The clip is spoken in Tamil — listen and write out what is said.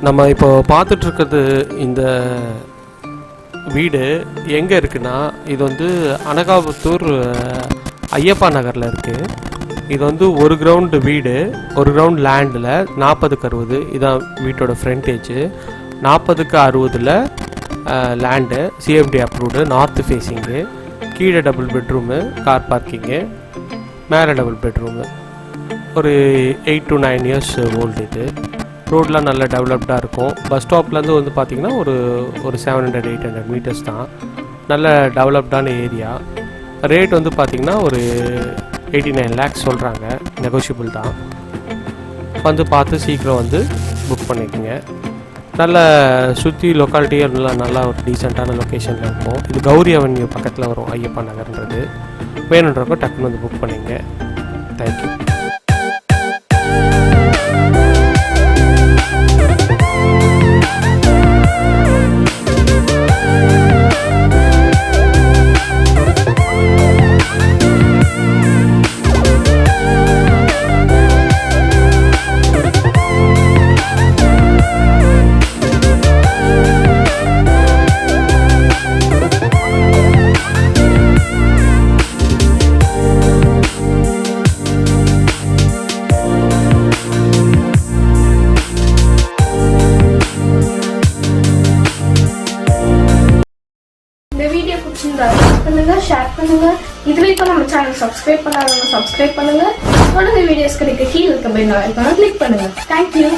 நம்ம இப்போ பார்த்துட்ருக்கிறது இந்த வீடு எங்கே இருக்குன்னா, இது வந்து அனகாபுத்தூர் ஐயப்பா நகரில் இருக்குது. இது வந்து ஒரு கிரவுண்டு வீடு, ஒரு கிரவுண்ட் லேண்டில் 40/60 இதான் வீட்டோட frontage. 40/60 land CMD approved, north facing, கீழே டபுள் பெட்ரூமு, கார் பார்க்கிங்கு, மேலே டபுள் பெட்ரூமு. ஒரு 8 to 9 இயர்ஸ் ஓல்டு. இது ரோடெலாம் நல்லா டெவலப்டாக இருக்கும். பஸ் ஸ்டாப்லேருந்து வந்து பார்த்திங்கன்னா ஒரு 700-800 மீட்டர்ஸ் தான். நல்ல டெவலப்டான ஏரியா. ரேட் வந்து பார்த்திங்கன்னா ஒரு 89 lakhs சொல்கிறாங்க, நெகோஷியபிள் தான். வந்து பார்த்து சீக்கிரம் வந்து புக் பண்ணிக்கோங்க. நல்ல சுற்றி லொக்காலிட்டியாக நல்லா ஒரு டீசெண்டான லொக்கேஷனில் இருக்கும். இது கௌரி அவென்யூ பக்கத்தில் வரும் ஐயப்பா நகர்ன்றது. வேணுன்றப்போ டக்குன்னு வந்து புக் பண்ணிங்க. தேங்க்யூ. ஷேர் பண்ணுங்க. இது வரைக்கும் நம்ம சேனல் சப்ஸ்கிரைப் பண்ணாதவங்க சப்ஸ்கிரைப் பண்ணுங்க. தொடர்ந்து வீடியோஸ் கிடைக்க கீழே இருக்க பெல் ஐகானை கிளிக் பண்ணுங்க. தேங்க்யூ.